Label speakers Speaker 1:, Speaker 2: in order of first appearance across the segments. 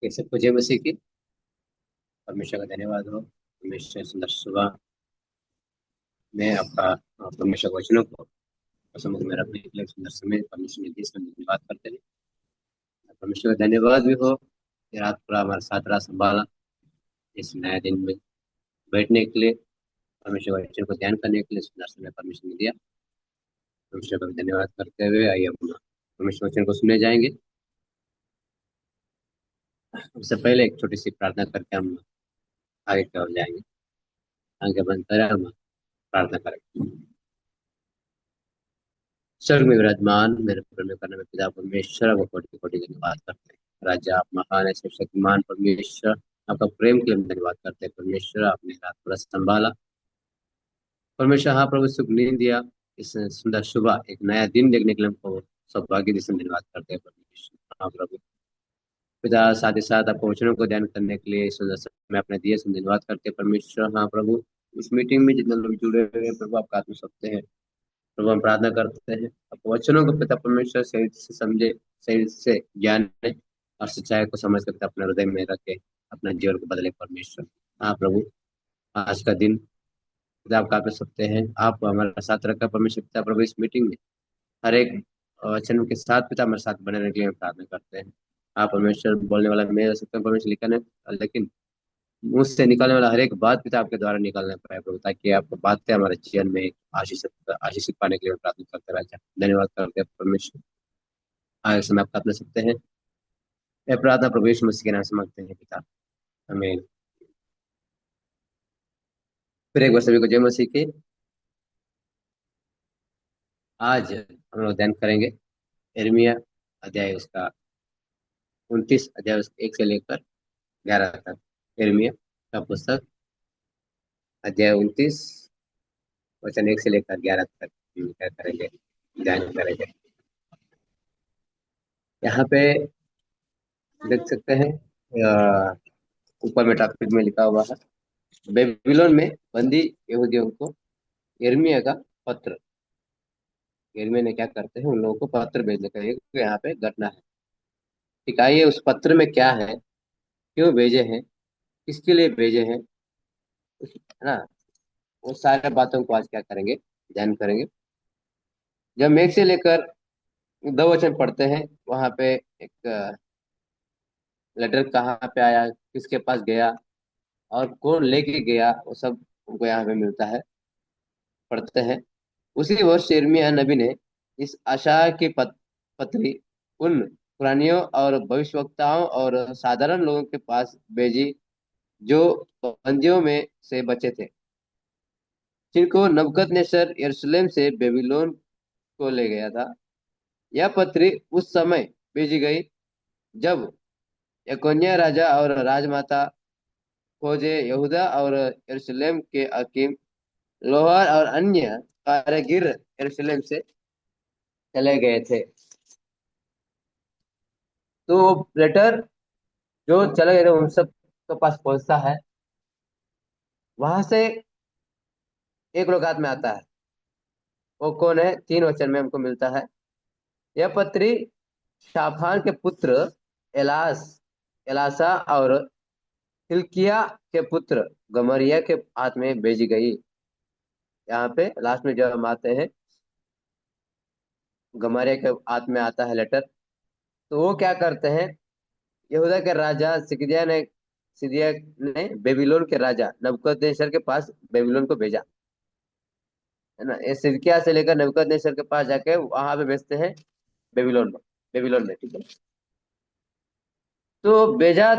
Speaker 1: कैसे पूजे मसीह की परमेश्वर का धन्यवाद हो। परमेश्वर सुंदर सुबह में आपका परमेश्वर के वचनों को समझ में रखने के लिए सुंदर समय परमेश्वर ने दिया, इसमें धन्यवाद करते हैं। परमेश्वर का धन्यवाद भी हो कि रात पूरा हमारा साथ रात संभाला इस नए दिन में बैठने के लिए, परमेश्वर के वचन को ध्यान करने के लिए सुंदर समय परमेश्वर ने दिया। परमेश्वर का भी धन्यवाद करते हुए आइए अपना परमेश्वर वचन को सुने जाएंगे। उससे पहले एक छोटी सी प्रार्थना करके हम आगे की ओर जाएंगे। आगे बंद करें, हम प्रार्थना करें। स्वर्ग में विराजमान मेरे प्रेम करने में पिता परमेश्वर को कोटि कोटि धन्यवाद करते हैं। राजा आप महान है, शक्तिमान परमेश्वर, आपका प्रेम के लिए हम धन्यवाद करते हैं। परमेश्वर आपने रात पूरा संभाला। परमेश्वर हाँ प्रभु, सुख नींद दिया। इस सुंदर सुबह एक नया दिन देखने के लिए हमको सौभाग्य दिए, धन्यवाद करते हैं परमेश्वर। हाँ प्रभु पिता, साथ ही साथ आपको वचनों को ध्यान करने के लिए इस सुंदर समय अपने दिए से धन्यवाद करते हैं परमेश्वर। हाँ प्रभु, इस मीटिंग में जितने लोग जुड़े हुए हैं प्रभु, आपका आत्मा सत्य है प्रभु। हम प्रार्थना करते हैं आप वचनों को पिता परमेश्वर सही से समझे, सही से ज्ञान ले और सच्चाई को समझ कर पिता अपने हृदय में रखे, अपना जीवन को बदले परमेश्वर। हाँ प्रभु, आज का दिन पिता आपका पे सकते हैं, आप हमारे साथ रखा परमेश्वर। पिता प्रभु, इस मीटिंग में हर एक वचन के साथ पिता हमारे साथ बने रहने के लिए हम प्रार्थना करते हैं। आप परमेश्वर, बोलने वाला मैं हो सकता हूँ परमेश्वर, लिखा नहीं, लेकिन मुंह से निकलने वाला हर एक बात पिता आपके द्वारा निकलना पाए प्रभु, ताकि आपको बातें हमारे जीवन में आशीषित आशीषित पाने के लिए प्रार्थना करते राजा। धन्यवाद करते हैं परमेश्वर। आगे समय आप प्रार्थना सकते हैं। मैं प्रार्थना प्रभु यीशु मसीह के नाम से मांगते हैं पिता, हमें। फिर एक बार सभी को जय मसीह की। आज हम लोग ध्यान करेंगे यिर्मयाह अध्याय उसका 29, अध्याय उसका 1 से लेकर 11 तक। यिर्मयाह का पुस्तक अध्याय 29 वचन 1 से लेकर 11 तक हम क्या करेंगे, ध्यान करेंगे। यहाँ पे देख सकते हैं, ऊपर में टॉपिक में लिखा हुआ है, बेबीलोन में बंदी यहूदियों को यिर्मयाह का पत्र। यिर्मयाह ने क्या करते हैं, उन लोगों को पत्र भेजने का एक यहाँ पे घटना है। ठीक है, ये उस पत्र में क्या है, क्यों भेजे हैं, किसके लिए भेजे हैं, है ना, वो सारे बातों को आज क्या करेंगे, ध्यान करेंगे। जब हम 1 से लेकर 2 वचन पढ़ते हैं, वहां पे एक लेटर कहाँ पे आया, किसके पास गया और कौन लेके गया, वो सब हमको यहाँ पे मिलता है, पढ़ते हैं। उसी वर्ष यिर्मयाह नबी ने इस आशा की पत्री उन पुरानियों और भविष्यवक्ताओं और साधारण लोगों के पास भेजी जो बंदियों में से बचे थे, जिनको नबूकदनेस्सर यरूशलेम से बेबीलोन को ले गया था। यह पत्री उस समय भेजी गई जब यकोन्याह राजा और राजमाता खोजे यहूदा और यरूशलेम के हकीम, लोहार और अन्य कारीगर यरूशलेम से चले गए थे। तो लेटर जो चले गए थे उन सब के पास पहुंचता है। वहां से एक लोग हाथ में आता है, वो कौन है, 3 वचन में हमको मिलता है। यह पत्री शाफान के पुत्र एलास एलासा और हिल्किया के पुत्र गमरिया के हाथ में भेजी गई। यहाँ पे लास्ट में जब हम आते हैं, गमरिया के हाथ में आता है लेटर। तो वो क्या करते हैं, यहूदा के राजा सिदकिय्याह ने बेबीलोन के राजा नबूकदनेस्सर के पास बेबीलोन को भेजा, है ना। ये सिदकिय्याह से लेकर नबूकदनेस्सर के पास जाके वहां पे भेजते हैं, बेबीलोन में ठीक है। तो भेजा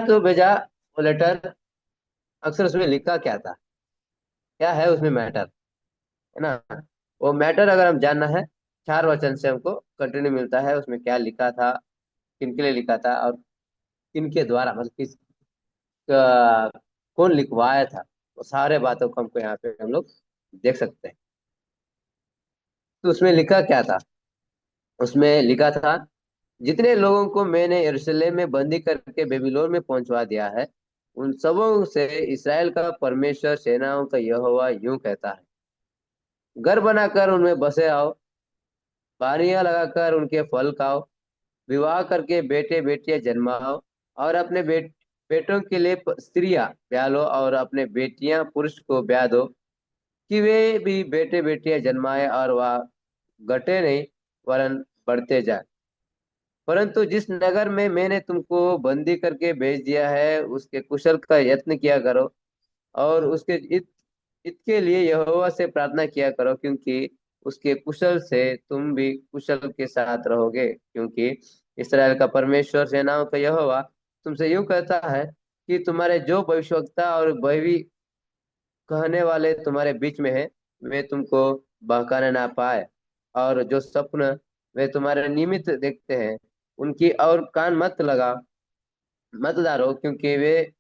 Speaker 1: वो लेटर। अक्सर उसमें लिखा क्या था, क्या है उसमें मैटर, है ना। वो मैटर अगर हम जानना है, 4 वचन से हमको कंटिन्यू मिलता है, उसमें क्या लिखा था, किनके लिए लिखा था और किनके द्वारा, मतलब कौन लिखवाया था, वो सारे बातों को हमको यहाँ पे हम लोग देख सकते हैं। तो उसमें लिखा क्या था, उसमें लिखा था, जितने लोगों को मैंने यरूशलेम में बंदी करके बेबीलोन में पहुंचवा दिया है, उन सबों से इसराइल का परमेश्वर सेनाओं का यहोवा यूं कहता है, घर बनाकर उनमें बसे आओ, बारियां लगाकर उनके फल खाओ, विवाह करके बेटे बेटियां जन्माओ और अपने बेटों के लिए स्त्रियां ब्याह लो और अपने बेटियां पुरुष को ब्याह दो, कि वे भी बेटे बेटियां जन्माए और वह घटे नहीं वरन बढ़ते जाए। परंतु जिस नगर में मैंने तुमको बंदी करके भेज दिया है उसके कुशल का यत्न किया करो, और उसके इत के लिए यहोवा से प्रार्थना किया करो, क्योंकि उसके कुशल से तुम भी कुशल के साथ रहोगे। क्योंकि इसराइल का परमेश्वर सेनाओं का यहोवा तुमसे यूं कहता है कि तुम्हारे जो भविष्यवक्ता और भवी कहने वाले तुम्हारे बीच में है, वे तुमको बहकाने ना पाए, और जो स्वप्न वे तुम्हारे निमित्त देखते हैं उनकी और कान मत डालो, क्योंकि वे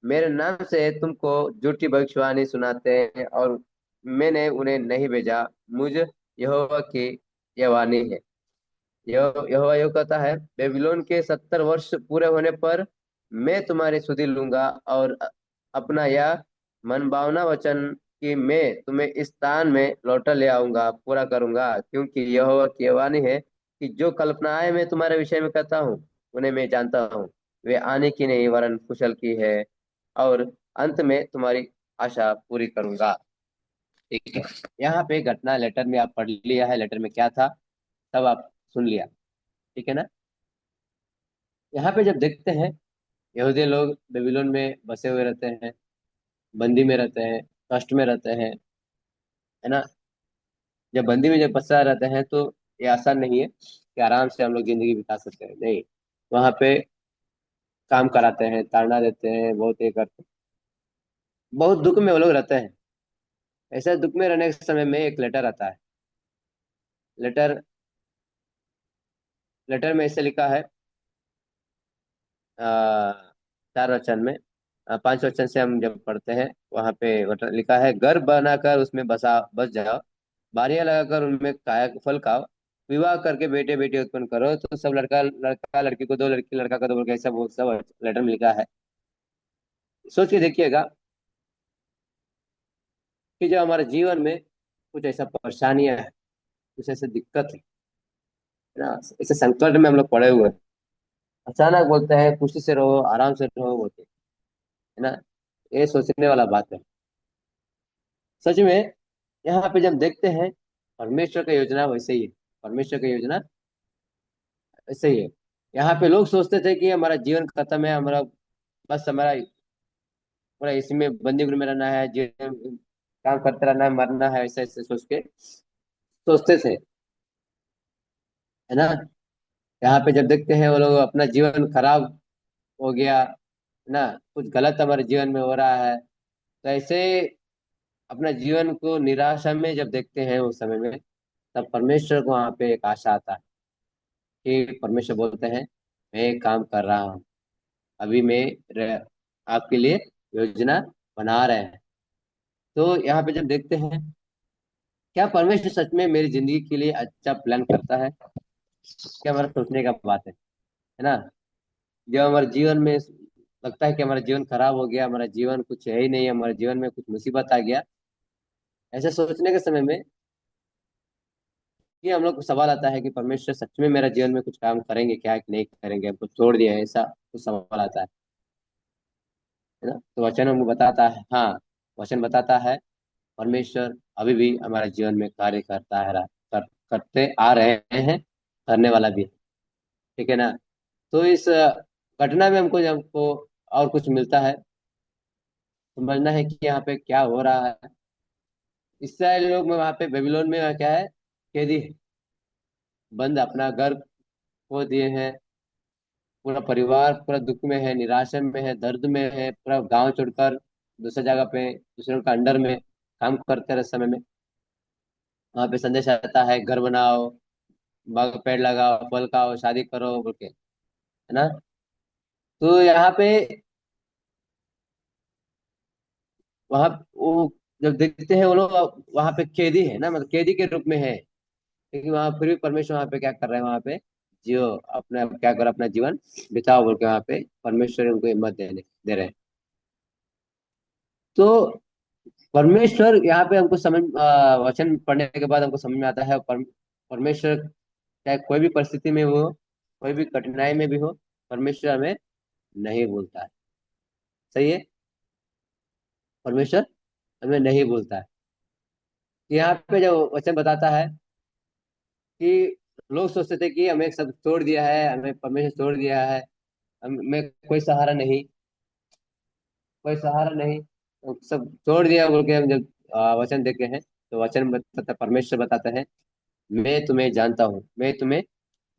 Speaker 1: मेरे नाम से तुमको झूठी भविष्यवाणी सुनाते हैं और मैंने उन्हें नहीं भेजा। मुझ यहोवा की यह वाणी है। यहोवा यूं कहता है, बेबीलोन के 70 वर्ष पूरे होने पर मैं तुम्हारी सुधि लूंगा, और अपना यह मनभावना वचन कि मैं तुम्हें इस स्थान में लौटा ले आऊंगा पूरा करूंगा। क्योंकि यहोवा की यह वाणी है कि जो कल्पनाएं मैं तुम्हारे विषय में करता हूँ उन्हें मैं जानता हूँ, वे आने की नहीं वरन कुशल की है, और अंत में तुम्हारी आशा पूरी करूंगा। ठीक है। यहाँ पे घटना लेटर में आप पढ़ लिया है, लेटर में क्या था तब आप सुन लिया। ठीक है ना। यहाँ पे जब देखते हैं यहूदी लोग बेबीलोन में बसे हुए रहते हैं, बंदी में रहते हैं, कष्ट में रहते हैं, है ना। जब बंदी में जब बसा रहते हैं तो ये आसान नहीं है कि आराम से हम लोग जिंदगी बिता सकते हैं, नहीं। वहाँ पे काम कराते हैं, ताड़ना देते हैं, बहुत ये करते हैं, बहुत दुख में वो लोग रहते हैं। ऐसे दुख में रहने के समय में एक लेटर आता है। लेटर लेटर में ऐसे लिखा है, 4 वचन में, 5 वचन से हम जब पढ़ते हैं वहां पे लिखा है, घर बनाकर उसमें बस जाओ, बारियां लगाकर उनमें काया फल खाओ, विवाह करके बेटे बेटी उत्पन्न करो। तो सब लड़का लड़का लड़की को दो, लड़की लड़का को दो, बोल के ऐसा वो सब लेटर में लिखा है। सोच के देखिएगा कि जो हमारे जीवन में कुछ ऐसा परेशानियां है, कुछ ऐसे दिक्कत है ना, ऐसे संकट में हम लोग पड़े हुए हैं, अचानक बोलते हैं खुशी से रहो, आराम से रहो बोलते हैं, है ना। ये सोचने वाला बात है सच में। यहाँ पे जब देखते हैं परमेश्वर का योजना वैसे ही है। परमेश्वर का योजना वैसे ही है। यहाँ पे लोग सोचते थे कि हमारा जीवन खत्म है, हमारा बस हमारा पूरा इसी में बंदी गृह में रहना है, जीवन काम करते रहना है, मरना है, ऐसे ऐसे सोच के सोचते थे, है ना। यहाँ पे जब देखते हैं वो लोग अपना जीवन खराब हो गया, है ना, कुछ गलत हमारे जीवन में हो रहा है, तो ऐसे अपना जीवन को निराशा में जब देखते हैं उस समय में, तब परमेश्वर को वहाँ पे एक आशा आता है कि परमेश्वर बोलते हैं मैं एक काम कर रहा हूँ, अभी आपके लिए योजना बना रहे हैं। तो यहाँ पे जब देखते हैं क्या परमेश्वर सच में मेरी जिंदगी के लिए अच्छा प्लान करता है, क्या हमारा सोचने का बात है ना। जब हमारे जीवन में लगता है कि हमारा जीवन खराब हो गया, हमारा जीवन कुछ है ही नहीं, हमारे जीवन में कुछ मुसीबत आ गया, ऐसे सोचने के समय में ये हम लोग को सवाल आता है कि परमेश्वर सच में मेरा जीवन में कुछ काम करेंगे क्या कि नहीं करेंगे, हमको छोड़ दिया है, ऐसा कुछ सवाल आता है ना। तो वचन हमको बताता है, हाँ, वचन बताता है परमेश्वर अभी भी हमारे जीवन में कार्य करता है, करते आ रहे हैं, करने वाला भी है। ठीक है ना। तो इस घटना में हमको हमको और कुछ मिलता है, समझना है कि यहाँ पे क्या हो रहा है। इसराइल लोग में वहाँ पे बेबीलोन में क्या है, कैदी है, बंद, अपना घर खो दिए हैं, पूरा परिवार पूरा दुख में है, निराशा में है, दर्द में है, पूरा गांव छोड़कर दूसरी जगह पे दूसरों का अंडर में काम करते रहे समय में वहां पे संदेश आता है घर बनाओ, बाग पेड़ लगाओ, फल खाओ, शादी करो बोल के, है ना। तो यहाँ पे वहाँ वो जब देखते हैं वो लोग वहाँ पे कैदी है ना, मतलब कैदी के रूप में है, लेकिन वहाँ फिर भी परमेश्वर वहाँ पे क्या कर रहे हैं, वहाँ पे जियो, अपने क्या करो, अपना जीवन बिताओ बोल के वहाँ पे परमेश्वर उनको हिम्मत दे रहे हैं। तो परमेश्वर यहाँ पे हमको वचन पढ़ने के बाद हमको समझ में आता है परमेश्वर चाहे कोई भी परिस्थिति में हो, कोई भी कठिनाई में भी हो, परमेश्वर हमें नहीं भूलता है। सही है। परमेश्वर हमें नहीं भूलता है। यहाँ पे जो वचन बताता है कि लोग सोचते थे कि हमें सब छोड़ दिया है, हमें परमेश्वर छोड़ दिया है, हमें कोई सहारा नहीं, कोई सहारा नहीं, तो सब छोड़ दिया बोल के हम जब वचन देते हैं, तो वचन बताता, परमेश्वर बताता है, मैं तुम्हें जानता हूँ, मैं तुम्हें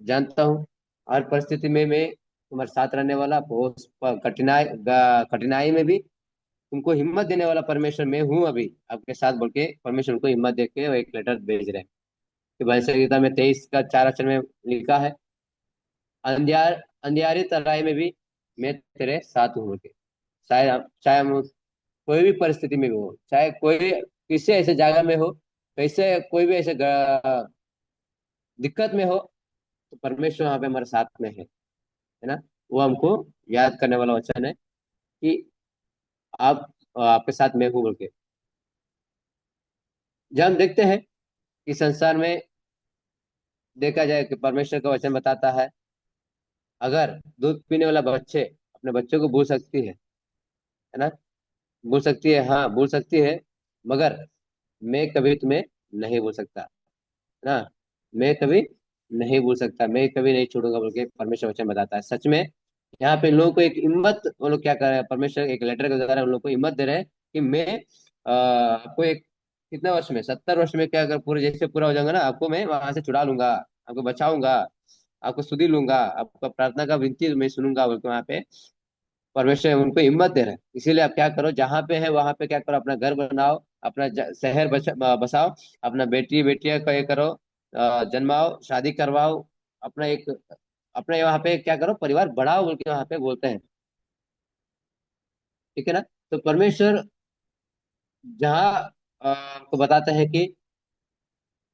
Speaker 1: जानता हूँ। हर परिस्थिति में मैं तुम्हारे साथ रहने वाला, उस कठिनाई में भी तुमको हिम्मत देने वाला परमेश्वर मैं हूँ अभी आपके साथ बोल के परमेश्वर उनको हिम्मत दे के वो एक लेटर भेज रहे हैं। कि भविष्य गीता में 23 का 4 अक्षर में लिखा है, अंधियार अंधियारी तराई में भी मैं तेरे साथ हूँ बोल के। चाहे चाहे हम कोई भी परिस्थिति में भी हो, चाहे कोई किसी ऐसे जगह में हो, कैसे कोई भी ऐसे दिक्कत में हो, तो परमेश्वर वहां पे हमारे साथ में है ना। वो हमको याद करने वाला वचन है कि आप आपके साथ मैं हूँ बोल के। जब हम देखते हैं कि संसार में देखा जाए कि परमेश्वर का वचन बताता है, अगर दूध पीने वाला बच्चे अपने बच्चों को भूल सकती है ना, भूल सकती है, हाँ भूल सकती है, मगर मैं कभी तुम्हें नहीं भूल सकता, है ना। मैं कभी नहीं भूल सकता, मैं कभी नहीं छोड़ूंगा बोल के परमेश्वर वचन बताता है। सच में यहाँ पे लोगों को एक हिम्मत, वो लोग क्या कर रहे हैं, परमेश्वर एक लेटर के द्वारा उन लोग को हिम्मत दे रहे हैं कि मैं आपको एक कितने वर्ष में, 70 वर्ष में क्या, अगर पूरे जैसे पूरा हो जाऊंगा ना, आपको मैं वहां से छुड़ा लूंगा, आपको बचाऊंगा, आपको सुधी लूंगा, आपका प्रार्थना का विनती मैं सुनूंगा बोल के वहां पे परमेश्वर उनको हिम्मत दे रहे हैं। इसीलिए आप क्या करो, जहां पे है वहां पे क्या करो, अपना घर बनाओ, अपना शहर बसाओ, अपना बेटी बेटियां का ये करो, जन्माओ, शादी करवाओ, अपना एक, अपने वहां पे क्या करो, परिवार बढ़ाओ बोल के वहां पे बोलते हैं। ठीक है ना। तो परमेश्वर जहाँ आपको बताता है कि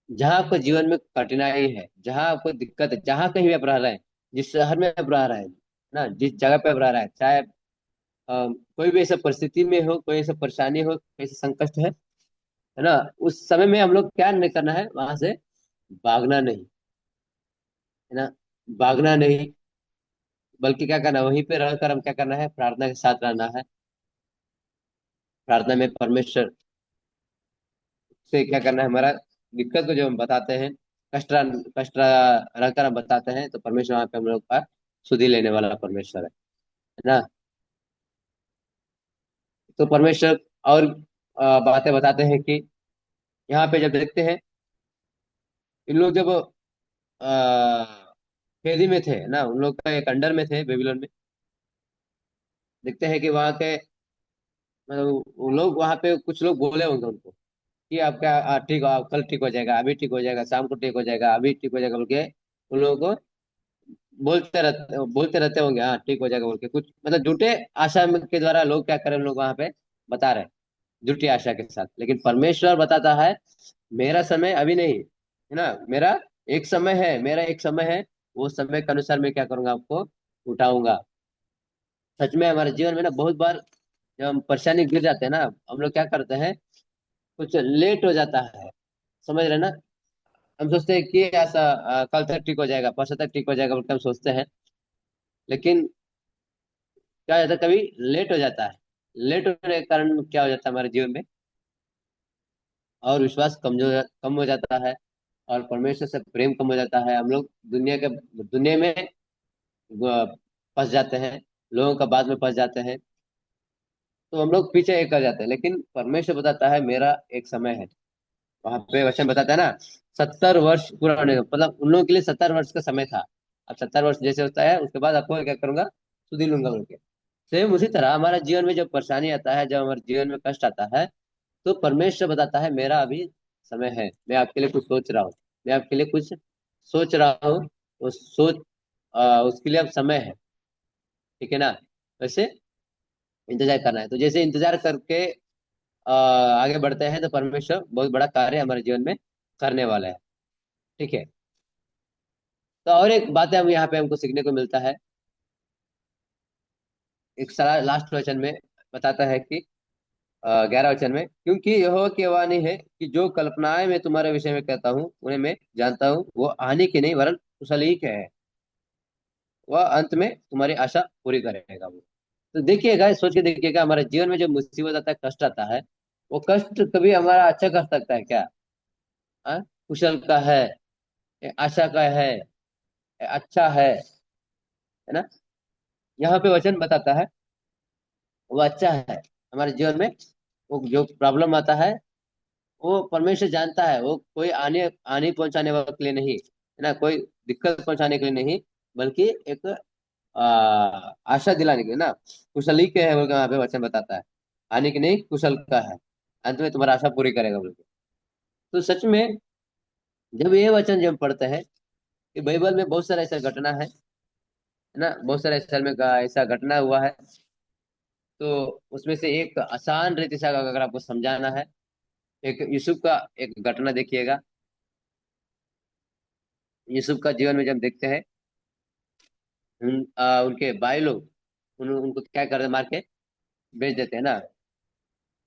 Speaker 1: जहाँ आपको जीवन में कठिनाई है, जहाँ आपको दिक्कत है, जहाँ कहीं भी आप रह रहे हैं, जिस शहर में आप रह रहे हैं ना, जिस जगह पे आप रह रहे हैं, चाहे कोई भी ऐसा परिस्थिति में हो, कोई ऐसा परेशानी हो, कोई ऐसा संकट है ना, उस समय में हम लोग क्या नहीं करना है, वहां से भागना नहीं, है ना, भागना नहीं, बल्कि क्या करना है, वहीं पे रहकर हम क्या करना है, प्रार्थना के साथ रहना है। प्रार्थना में परमेश्वर से क्या करना है, हमारा दिक्कत को जो हम बताते हैं, रहकर हम बताते हैं, तो परमेश्वर वहां पे हम लोग का सुधि लेने वाला परमेश्वर है ना। तो परमेश्वर और बातें बताते हैं कि यहाँ पे जब देखते हैं, इन लोग जब कैदी में थे ना, उन लोग का एक अंडर में थे बेबीलोन में, देखते हैं कि वहाँ के मतलब वो लोग वहाँ पे कुछ लोग बोले होंगे उनको कि आपका ठीक हो, आप कल ठीक हो जाएगा, अभी ठीक हो जाएगा, शाम को ठीक हो जाएगा, अभी ठीक हो जाएगा बोल के उन लोगों को बोलते रहते होंगे, हाँ ठीक हो जाएगा बोल के, कुछ मतलब झूठे आशा के द्वारा लोग क्या करें, लोग वहां पे बता रहे हैं झूठी आशा के साथ। लेकिन परमेश्वर बताता है, मेरा समय अभी नहीं है ना, मेरा एक समय है, मेरा एक समय है, वो समय के अनुसार मैं क्या करूंगा, आपको उठाऊंगा। सच में हमारे जीवन में ना बहुत बार जब हम परेशानी गिर जाते हैं ना, हम लोग क्या करते हैं, कुछ लेट हो जाता है, समझ रहे ना। हम सोचते हैं कि ऐसा कल तक ठीक हो जाएगा, परसों तक ठीक हो जाएगा बोल के हम सोचते हैं, लेकिन क्या हो जाता है, कभी लेट हो जाता है। लेट होने के कारण क्या हो जाता है हमारे जीवन में, और विश्वास कम हो जाता है, और परमेश्वर से प्रेम कम हो जाता है। हम लोग दुनिया में फंस जाते हैं, लोगों का बाद में फंस जाते हैं, तो हम लोग पीछे एक कर जाते हैं। लेकिन परमेश्वर बताता है, मेरा एक समय है, वहां पे वचन बताता है ना, 70 वर्ष पूरा होने का मतलब उन लोगों के लिए 70 वर्ष का समय था। अब 70 वर्ष जैसे होता है, उसके बाद आपको क्या करूंगा, सुधी लूंगा बोल के। सेम उसी तरह हमारा जीवन में जब परेशानी आता है, जब हमारे जीवन में कष्ट आता है, तो परमेश्वर बताता है, मेरा अभी समय है, मैं आपके लिए कुछ सोच रहा हूँ, मैं आपके लिए कुछ सोच रहा हूँ। उस सोच उसके लिए अब समय है। ठीक है ना। वैसे इंतजार करना है, तो जैसे इंतजार करके आगे बढ़ते हैं, तो परमेश्वर बहुत बड़ा कार्य हमारे जीवन में करने वाला है। ठीक है। तो और एक बात है, हम यहाँ पे हमको सीखने को मिलता है, एक सारा लास्ट वचन में बताता है कि 11 वचन में, क्योंकि यहोवा की वाणी है कि जो कल्पनाएं मैं तुम्हारे विषय में कहता हूँ उन्हें मैं जानता हूँ, वो हानि की नहीं वरन कुशल ही के है, वह अंत में तुम्हारी आशा पूरी करेगा वो। तो देखिएगा, सोच के देखिएगा, हमारे जीवन में जो मुसीबत आता है, कष्ट आता है, वो कष्ट कभी हमारा अच्छा कर सकता है क्या? हाँ? कुशल का है, आशा का है, अच्छा है ना? यहाँ पे वचन बताता है वो अच्छा है हमारे जीवन में। वो जो प्रॉब्लम आता है, वो परमेश्वर जानता है, वो कोई आने आने पहुंचाने वाले के लिए नहीं है ना, कोई दिक्कत पहुंचाने के लिए नहीं, बल्कि एक आशा दिलाने के लिए ना। कुशली के है बोल के वहां पे वचन बताता है, हानि की नहीं, कुशल का है, अंत में तुम्हारा आशा पूरी करेगा बोल के। तो सच में जब ये वचन जब हम पढ़ते हैं कि बाइबल में बहुत सारा ऐसा घटना है ना, बहुत सारा ऐसा घटना हुआ है। तो उसमें से एक आसान रीति से अगर आपको समझाना है, एक यूसुफ का एक घटना देखिएगा। यूसुफ का जीवन में जब देखते हैं, उनके भाई लोग उनको क्या करते हैं, मार के बेच देते हैं ना,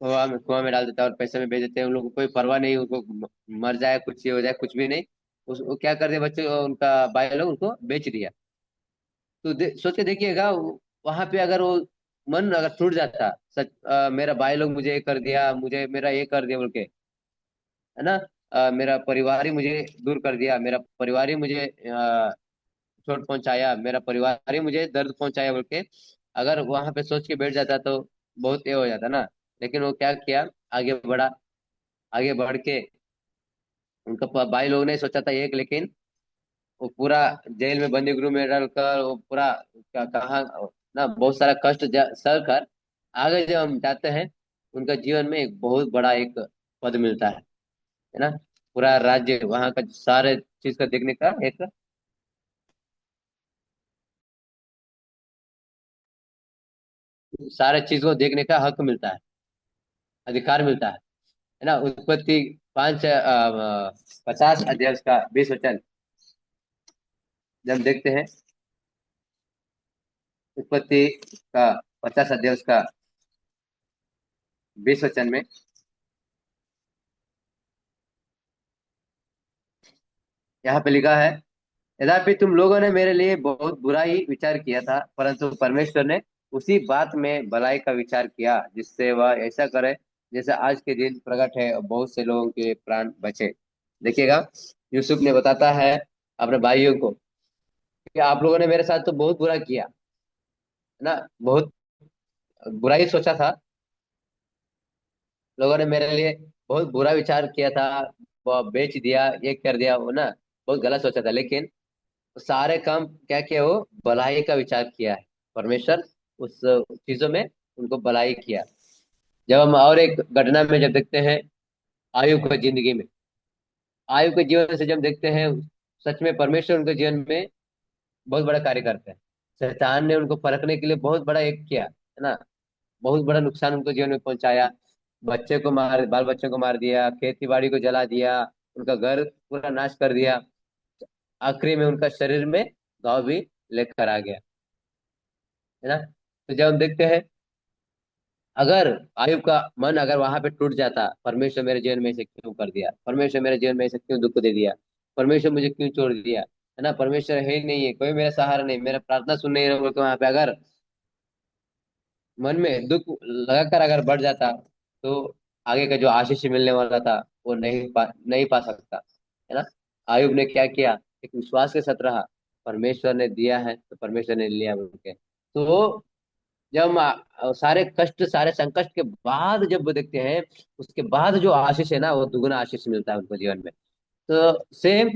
Speaker 1: कुआं में डाल देते हैं और पैसे में बेच देते हैं। उन लोगों को कोई परवाह नहीं, उनको मर जाए, कुछ हो जाए, कुछ भी नहीं। वो क्या करते हैं बच्चे, उनका भाई लोग उनको बेच दिया। तो सोच के देखिएगा, वहां पे अगर वो मन अगर टूट जाता, सच मेरा भाई लोग मुझे ये कर दिया, मुझे मेरा ये कर दिया बोल के, है ना, मेरा परिवार ही मुझे दूर कर दिया, मेरा परिवार ही मुझे चोट पहुंचाया, मेरा परिवार ही मुझे दर्द पहुंचाया बोल के, अगर वहां पे सोच के बैठ जाता तो बहुत ये हो जाता ना। लेकिन वो क्या किया, आगे बढ़ा, आगे बढ़ के उनका भाई लोगों ने सोचा था एक, लेकिन वो पूरा जेल में बंदी गृह में डालकर वो पूरा कहा ना, बहुत सारा कष्ट सह कर आगे जब हम जाते हैं, उनका जीवन में एक बहुत बड़ा एक पद मिलता है ना। पूरा राज्य वहां का सारे चीज का देखने का एक, सारे चीज को देखने का हक मिलता है, अधिकार मिलता है ना। उत्पत्ति 50 अध्याय का 20 वचन जब देखते हैं, उत्पत्ति का 50 अध्याय का 20 वचन में यहाँ पे लिखा है, यद्यपि तुम लोगों ने मेरे लिए बहुत बुरा ही विचार किया था, परंतु परमेश्वर ने उसी बात में भलाई का विचार किया, जिससे वह ऐसा करे जैसे आज के दिन प्रकट है और बहुत से लोगों के प्राण बचे। देखिएगा, यूसुफ ने बताता है अपने भाइयों को कि आप लोगों ने मेरे साथ तो बहुत बुरा किया, है ना, बहुत बुरा ही सोचा था। लोगों ने मेरे लिए बहुत बुरा विचार किया था, वो बेच दिया, ये कर दिया, वो ना बहुत गलत सोचा था, लेकिन सारे काम क्या किया, वो भलाई का विचार किया है परमेश्वर। उस चीजों में उनको भलाई किया। जब हम और एक घटना में जब देखते हैं, आयु की जिंदगी में, आयु के जीवन से जब देखते हैं, सच में परमेश्वर उनके जीवन में बहुत बड़ा कार्य करते हैं। शैतान ने उनको परखने के लिए बहुत बड़ा एक किया, है ना, बहुत बड़ा नुकसान उनको जीवन में पहुंचाया। बच्चे को मार बाल बच्चों को मार दिया, खेती बाड़ी को जला दिया, उनका घर पूरा नाश कर दिया, आखिरी में उनका शरीर में घाव भी लेकर आ गया, है ना। तो जब हम देखते हैं, अगर आयुब का मन अगर वहां पे टूट जाता, परमेश्वर मेरे जीवन में ऐसे क्यों कर दिया, परमेश्वर मेरे जीवन में ऐसे क्यों दुख दे दिया, परमेश्वर मुझे क्यों छोड़ दिया, है ना, परमेश्वर है ही नहीं है, कोई मेरा सहारा नहीं, मेरा प्रार्थना सुन नहीं रहा बोल के वहां पे अगर मन में दुख लगाकर अगर बढ़ जाता, तो आगे का जो आशीष मिलने वाला था वो नहीं पा सकता, है ना। आयुब ने क्या किया, एक विश्वास के साथ रहा, परमेश्वर ने दिया है तो परमेश्वर ने लिया बोल के। तो जब हम सारे कष्ट, सारे संकट के बाद जब वो देखते हैं, उसके बाद जो आशीष है ना, वो दुगना आशीष मिलता है उनको जीवन में। तो सेम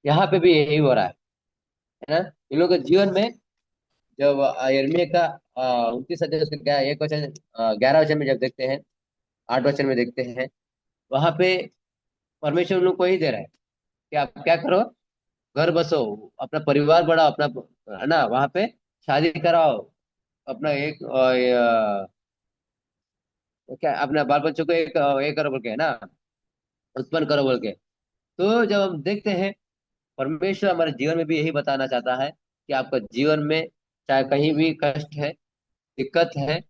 Speaker 1: यहाँ पे भी यही हो रहा है ना, इन लोगों के जीवन में। जब यिर्मयाह का 29 अध्याय उसका क्या एक वचन, 11 वचन में जब देखते हैं, 8 वचन में देखते हैं, वहां पे परमेश्वर उन लोग को ही दे रहा है कि आप क्या करो, घर बसो, अपना परिवार बढ़ाओ, अपना, है ना, वहां पे शादी कराओ, अपना एक क्या अपना बाल बच्चों को एक करो बोल के, है ना, उत्पन्न करो बोल के। तो जब हम देखते हैं, परमेश्वर हमारे जीवन में भी यही बताना चाहता है कि आपका जीवन में चाहे कहीं भी कष्ट है, दिक्कत है,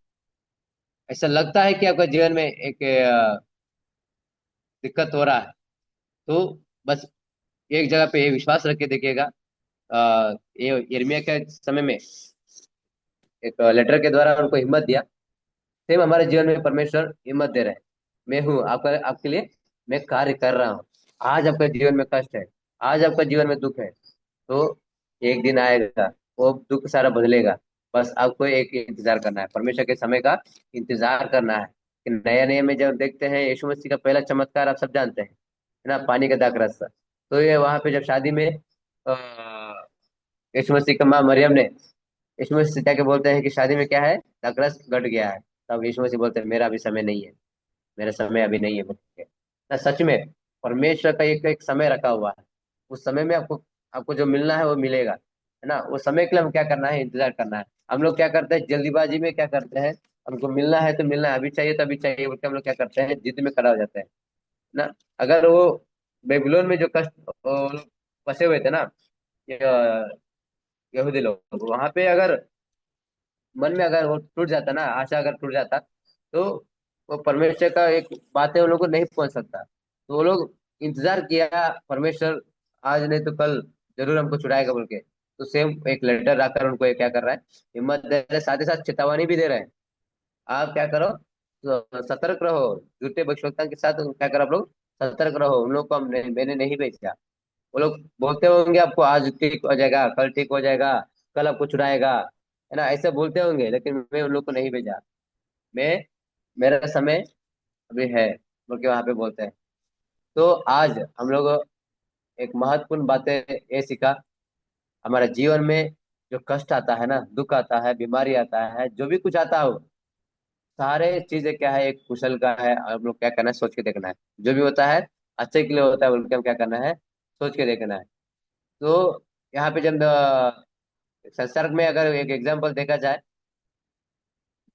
Speaker 1: ऐसा लगता है कि आपका जीवन में एक दिक्कत हो रहा है, तो बस एक जगह पे ये विश्वास रख के देखिएगा। ये यिर्मयाह के समय में एक लेटर के द्वारा उनको हिम्मत दिया। सेम हमारे जीवन में परमेश्वर हिम्मत दे रहे हैं। मैं हूँ आपका, आपके लिए मैं कार्य कर रहा हूँ। आज आपका जीवन में कष्ट है, आज आपका जीवन में दुख है, तो एक दिन आएगा, वो दुख सारा बदलेगा। बस आपको एक इंतजार करना है, परमेश्वर के समय का इंतजार करना है। कि नया नया में जब देखते हैं यीशु मसीह का पहला चमत्कार आप सब जानते हैं, है ना, पानी का दाख रास्ता। तो ये वहां पे जब शादी में यीशु मसीह का माँ मरियम ने यीशु मसीह से जाके बोलते हैं कि शादी में क्या है, दाख रस घट गया है। तब यीशु मसीह बोलते हैं मेरा अभी समय नहीं है, मेरा समय अभी नहीं है बोल के ना। सच में परमेश्वर का एक एक समय रखा हुआ है। उस समय में आपको आपको जो मिलना है वो मिलेगा, है ना। उस समय के लिए हम क्या करना है, इंतजार करना है। हम लोग क्या करते हैं, जल्दीबाजी में क्या करते हैं, हमको मिलना है तो मिलना है, अभी चाहिए तो अभी चाहिए बोल के हम लोग क्या करते हैं, जिद में खड़ा हो जाते हैं ना। अगर वो बेबीलोन में जो कष्ट वो लोग फंसे हुए थे ना, यहूदी लोग, वहां पे अगर मन में अगर वो टूट जाता ना, आशा अगर टूट जाता, तो वो परमेश्वर का एक बात है, उन लोगों को नहीं पहुंच सकता। तो वो लोग इंतजार किया, परमेश्वर आज नहीं तो कल जरूर हमको छुड़ाएगा बोल के। तो सेम एक लेटर आकर उनको ये क्या कर रहा है, हिम्मत दे रहा है, साथ ही साथ चेतावनी भी दे रहे हैं। आप क्या करो, तो सतर्क रहो, झूठे भविष्यवक्ता के साथ क्या करो आप लोग, सतर्क रहो, उन लोग को मैंने नहीं भेजा। वो लोग बोलते होंगे आपको आज ठीक हो जाएगा, कल ठीक हो जाएगा, कल आपको छुड़ाएगा, है ना, ऐसे बोलते होंगे, लेकिन मैं उन लोग को नहीं भेजा। मैं मेरा समय अभी है बोल के वहां पे बोलते हैं। तो आज हम लोग एक महत्वपूर्ण बातें ये सीखा, हमारे जीवन में जो कष्ट आता है ना, दुख आता है, बीमारी आता है, जो भी कुछ आता हो, सारे चीजें क्या है, एक कुशल का है। हम लोग क्या करना है, सोच के देखना है। जो भी होता है अच्छे के लिए होता है बोल के हम क्या करना है, सोच के देखना है। तो यहाँ पे जब संसर्ग में अगर एक एग्जाम्पल देखा जाए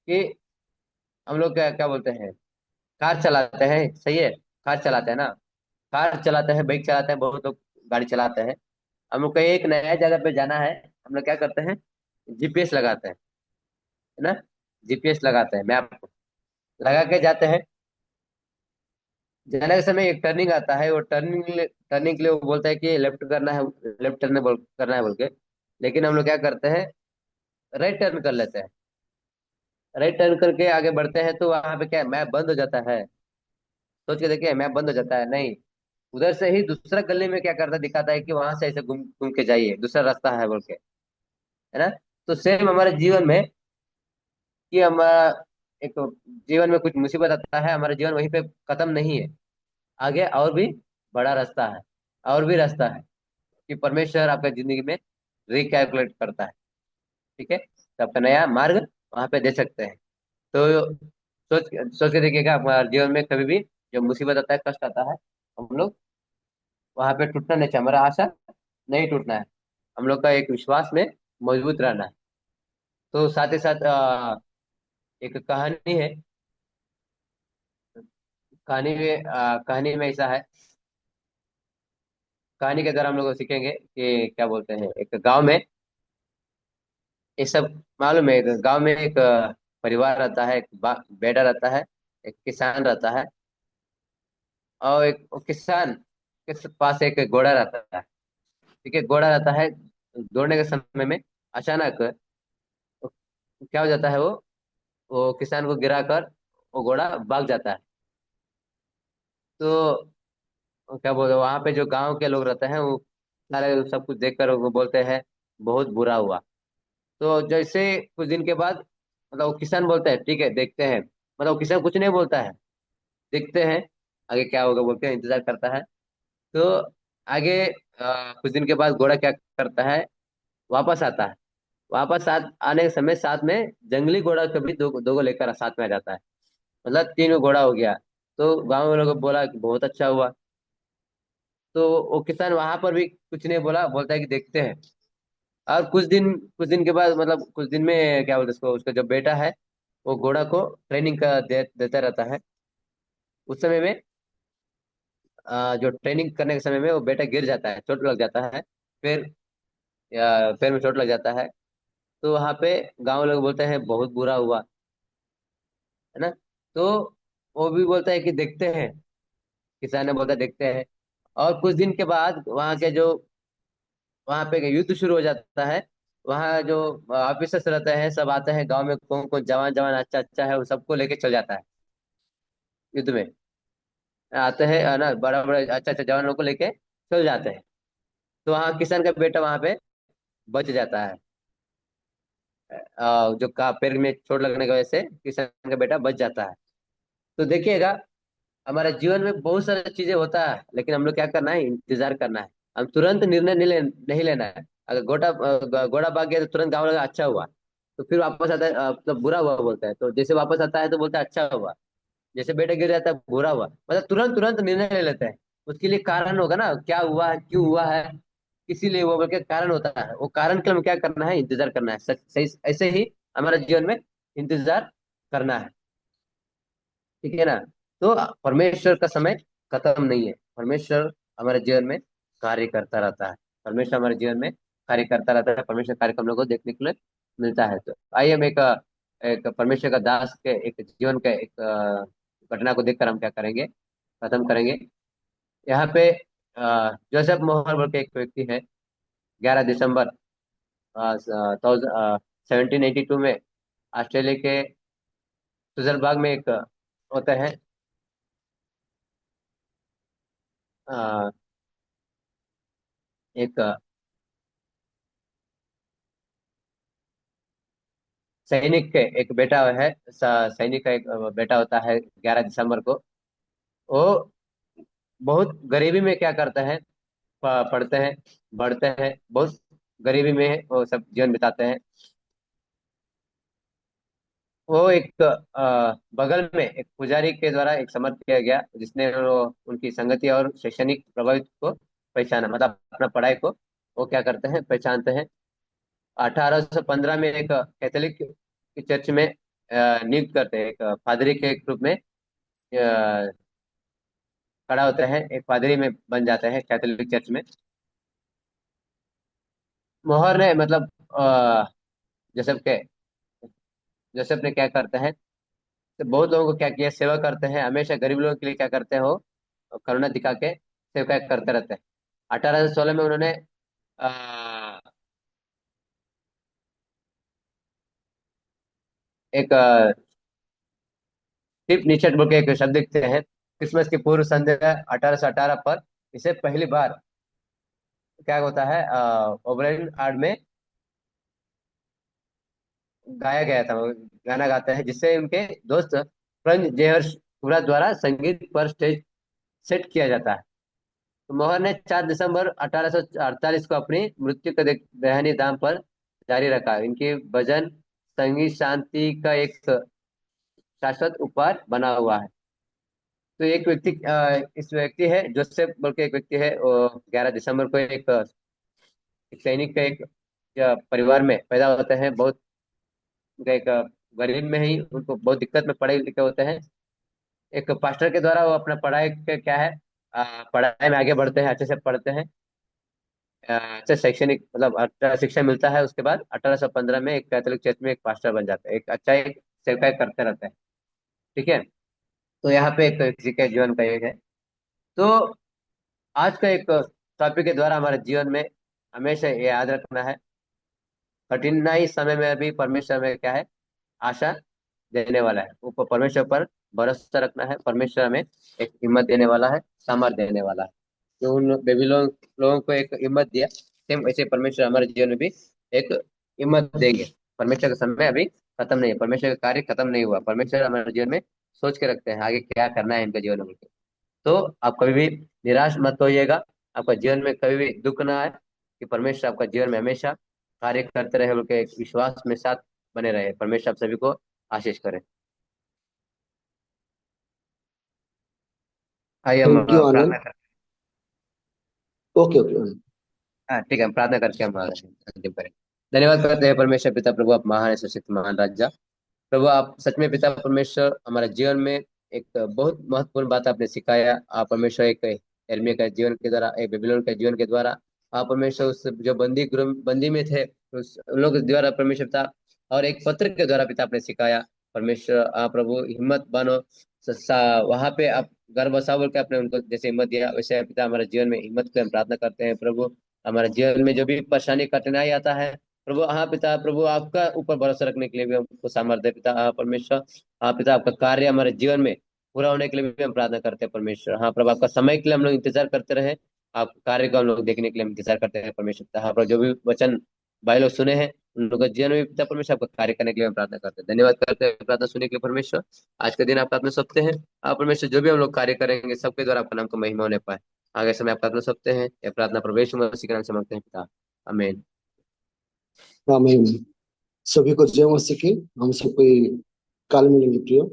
Speaker 1: कि हम लोग क्या क्या बोलते हैं, कार चलाते हैं, सही है, कार चलाते हैं ना, कार चलाते हैं, बाइक चलाते हैं, बहुत लोग गाड़ी चलाते हैं। हम लोग कहीं एक नया जगह पे जाना है, हम लोग क्या करते हैं, जीपीएस लगाते हैं, है ना। जीपीएस लगाते हैं, मैप लगा के जाते हैं। जाने के समय एक टर्निंग आता है, वो टर्निंग टर्निंग के लिए वो बोलता है कि लेफ्ट करना है, लेफ्ट टर्न बोल करना है बोल के। लेकिन हम लोग क्या करते हैं, राइट टर्न कर लेते हैं। राइट टर्न करके आगे बढ़ते हैं, तो वहां पे क्या मैप बंद हो जाता है। सोच के देखिए, मैप बंद हो जाता है, नहीं, उधर से ही दूसरा गली में क्या करता दिखाता है कि वहां से ऐसे घूम घूम के जाइए, दूसरा रास्ता है बोल के, है ना। तो सेम हमारे जीवन में कि हमारा एक जीवन में कुछ मुसीबत आता है, हमारा जीवन वहीं पे खत्म नहीं है, आगे और भी बड़ा रास्ता है, और भी रास्ता है, कि परमेश्वर आपका जिंदगी में रिकैलकुलेट करता है। ठीक है, तो आपका नया मार्ग वहां पे दे सकते हैं। तो सोच सोच के देखिएगा, हमारे जीवन में कभी भी जब मुसीबत आता है, कष्ट आता है, हम लोग वहां पे टूटना नहीं चाहिए, हमारा आशा नहीं टूटना है, हम लोग का एक विश्वास में मजबूत रहना है। तो साथ ही साथ एक कहानी है, कहानी में ऐसा है, कहानी के द्वारा हम लोग सीखेंगे कि क्या बोलते हैं, एक गांव में ये सब मालूम है, एक गांव में एक परिवार रहता है, एक बेटा रहता है, एक किसान रहता है, और एक वो किसान के पास एक घोड़ा रहता है। ठीक है, घोड़ा रहता है, दौड़ने के समय में अचानक क्या हो जाता है, वो किसान को गिराकर वो घोड़ा भाग जाता है। तो क्या बोलते, वहां पे जो गांव के लोग रहते हैं वो सारे सब कुछ देखकर वो बोलते हैं बहुत बुरा हुआ। तो जैसे कुछ दिन के बाद मतलब वो किसान बोलता है ठीक है देखते हैं, मतलब वो किसान कुछ नहीं बोलता है, देखते हैं आगे क्या होगा बोल के इंतजार करता है। तो आगे कुछ दिन के बाद घोड़ा क्या करता है, वापस आता है। वापस आने के समय साथ में जंगली घोड़ा कभी दो को लेकर साथ में आ जाता है, मतलब तीन घोड़ा हो गया। तो गांव में लोगों को बोला कि बहुत अच्छा हुआ। तो वो किसान वहां पर भी कुछ नहीं बोला, बोलता है कि देखते हैं। और कुछ दिन के बाद, मतलब कुछ दिन में क्या बोलते हैं उसको, उसका जो बेटा है वो घोड़ा को ट्रेनिंग का देता रहता है। उस समय में जो ट्रेनिंग करने के समय में वो बेटा गिर जाता है, चोट लग जाता है, फिर पैर में चोट लग जाता है। तो वहां पे गांव लोग बोलते हैं बहुत बुरा हुआ, है ना। तो वो भी बोलता है कि देखते हैं, किसान ने बोलता है देखते हैं। और कुछ दिन के बाद वहां पे युद्ध शुरू हो जाता है। वहाँ जो ऑफिसर्स रहते हैं सब आते हैं गांव में, कौन कौन जवान जवान अच्छा अच्छा है वो सबको लेके चल जाता है युद्ध में। आते हैं ना, बड़ा बड़ा अच्छा अच्छा जवान लोग को लेके चल जाते हैं। तो वहाँ किसान का बेटा वहाँ पे बच जाता है। जो का पैर में चोट लगने की वजह से किसान का बेटा बच जाता है। तो देखिएगा, हमारे जीवन में बहुत सारी चीजें होता है, लेकिन हम लोग क्या करना है, इंतजार करना है। हम तुरंत निर्णय नहीं लेना है। अगर घोड़ा भाग गया तो तुरंत गाँव लगा अच्छा हुआ, तो फिर वापस आता है मतलब बुरा हुआ बोलता है। तो जैसे वापस आता है तो बोलता है अच्छा हुआ। जैसे बेटा गिर जाता है बुरा हुआ, मतलब तुरंत तुरंत निर्णय ले लेते हैं। उसके लिए कारण होगा ना, क्या हुआ है, क्यों हुआ है, इसीलिए वो बल्कि कारण होता है। वो कारण के लिए हमें क्या करना है, इंतजार करना है। सच सही ऐसे ही हमारे जीवन में इंतजार करना है। ठीक है ना। तो परमेश्वर का समय खत्म नहीं है। परमेश्वर हमारे जीवन में कार्य करता रहता है। परमेश्वर हमारे जीवन में कार्य करता रहता है। परमेश्वर कार्य हम लोग को देखने के लिए मिलता है। तो आइए हम एक परमेश्वर का दास के एक जीवन के एक घटना को देखकर हम क्या करेंगे, खत्म करेंगे। यहाँ पे जोसेफ मोहर बोल के एक व्यक्ति है। 11 दिसंबर 1782 में ऑस्ट्रेलिया के सुजलबाग में एक होता है अ, एक सैनिक के एक बेटा है। सैनिक का एक बेटा होता है 11 दिसंबर को। वो बहुत गरीबी में क्या करते हैं, पढ़ते हैं, बढ़ते हैं, बहुत गरीबी में वो सब जीवन बिताते हैं। वो एक बगल में एक पुजारी के द्वारा एक समर्थ किया गया, जिसने वो उनकी संगति और शैक्षणिक प्रभावित को पहचाना, मतलब अपना पढ़ाई को वो क्या करते हैं, पहचानते हैं। 1815 में एक कैथोलिक चर्च में नियुक्त करते हैं, एक पादरी के एक रूप में खड़ा होता है, एक पादरी में बन जाता है कैथोलिक चर्च में। मोहर ने मतलब जोसेफ के जोसेफ ने क्या करते हैं, तो बहुत लोगों को क्या किया, सेवा करते हैं, हमेशा गरीब लोगों के लिए क्या करते हैं, वो करुणा दिखा के सेवा करते रहते हैं। 1816 में उन्होंने अ, एक टिप नीचट बोल के एक शब्द लिखते हैं। क्रिसमस की पूर्व संध्या 1818 पर इसे पहली बार क्या होता है, ओबराइन आर्ट में गाया गया था। वो गाना गाते हैं, जिससे उनके दोस्त फ्रंज जेहर्स पूरा द्वारा संगीत पर स्टेज सेट किया जाता है। तो मोहर ने 4 दिसंबर 1848 को अपनी मृत्यु के दयनीय दाम पर जारी रखा। इनकी भजन संगीत शांति का एक शाश्वत उपहार बना हुआ है। तो एक व्यक्ति इस व्यक्ति है जोसेफ बोल के एक व्यक्ति है, वो 11 दिसंबर को एक सैनिक का एक परिवार में पैदा होते हैं। बहुत उनका एक गरीब में ही उनको बहुत दिक्कत में पढ़े लिखे होते हैं। एक पास्टर के द्वारा वो अपना पढ़ाई के क्या है, पढ़ाई में आगे बढ़ते हैं, अच्छे से पढ़ते हैं। अच्छा शैक्षणिक मतलब अच्छा शिक्षा मिलता है। उसके बाद 1815 में एक कैथोलिक चर्च में एक पास्टर बन जाता है, एक अच्छा एक सेवकाई करते रहता है। ठीक है। तो यहाँ पे एक किसी के जीवन का एक है। तो आज का एक टॉपिक के द्वारा हमारे जीवन में हमेशा ये याद रखना है, कठिनाई समय में भी परमेश्वर में क्या है, आशा देने वाला है। ऊपर परमेश्वर पर भरोसा रखना है। परमेश्वर हमें एक हिम्मत देने वाला है, सामर्थ देने वाला है। जो उन बेबीलोन लोगों को एक हिम्मत दिया, सेम वैसे परमेश्वर हमारे जीवन में भी एक हिम्मत देंगे। परमेश्वर का समय अभी खत्म नहीं है, परमेश्वर का कार्य खत्म नहीं हुआ। परमेश्वर हमारे जीवन में सोच के रखते हैं आगे क्या करना है इनके जीवन में। तो आप कभी भी निराश मत होइएगा। आपका जीवन में कभी भी दुख ना आए, कि परमेश्वर आपका जीवन में हमेशा कार्य करते रहे, बल्कि एक विश्वास में साथ बने रहे। परमेश्वर आप सभी को आशीष करे। आइए हम
Speaker 2: थैंक यू
Speaker 1: प्रार्थना
Speaker 2: आनंद।
Speaker 1: करते
Speaker 2: ओके ओके आनंद।
Speaker 1: हैं। हाँ ठीक है, हम प्रार्थना करके हम अंतिम करें। धन्यवाद करते हैं परमेश्वर पिता प्रभु, आप महान है, सशक्त महान राजा। प्रभु आप सच में पिता परमेश्वर हमारे जीवन में एक बहुत महत्वपूर्ण बात आपने सिखाया। आप परमेश्वर एक यिर्मयाह के जीवन के द्वारा, एक बेबीलोन के जीवन के द्वारा, आप परमेश्वर उस जो बंदी में थे, उस उन लोग के द्वारा परमेश्वर पिता, और एक पत्र के द्वारा पिता आपने सिखाया। परमेश्वर आप प्रभु हिम्मत बनो, वहां पे आप घर बसाओ बोल के आपने उनको जैसे हिम्मत दिया, वैसे पिता हमारे जीवन में हिम्मत की हम प्रार्थना करते हैं। प्रभु हमारे जीवन में जो भी परेशानी कठिनाई आता है, प्रभु हाँ पिता, प्रभु आपका ऊपर भरोसा रखने के लिए भी हमको सामर्थ्य है पिता। हाँ परमेश्वर, हाँ पिता, आपका कार्य हमारे जीवन में पूरा होने के लिए भी हम प्रार्थना करते हैं परमेश्वर। हाँ प्रभु, आपका समय के लिए हम लोग इंतजार करते रहे, आप कार्य को हम लोग देखने के लिए हम इंतजार करते हैं परमेश्वर पिता। हाँ प्रभु, जो भी वचन भाई लोग सुने हैं उन लोगों के जीवन में भी पिता परमेश्वर आपका कार्य करने के लिए हम प्रार्थना करते हैं। धन्यवाद करते हैं प्रार्थना सुनने के लिए परमेश्वर। आज का दिन आपका हाथ में सौंपते हैं। आप परमेश्वर जो भी हम लोग कार्य करेंगे सबके द्वारा आपका नाम का महिमा होने पाए, आगे समय आपका हाथ में सौंपते हैं। यह प्रार्थना प्रभु यीशु मसीह के नाम से मांगते हैं पिता, आमीन।
Speaker 2: आमीन। सभी को जय मसीह की। हम सबको कल मिलेंगे प्रियो।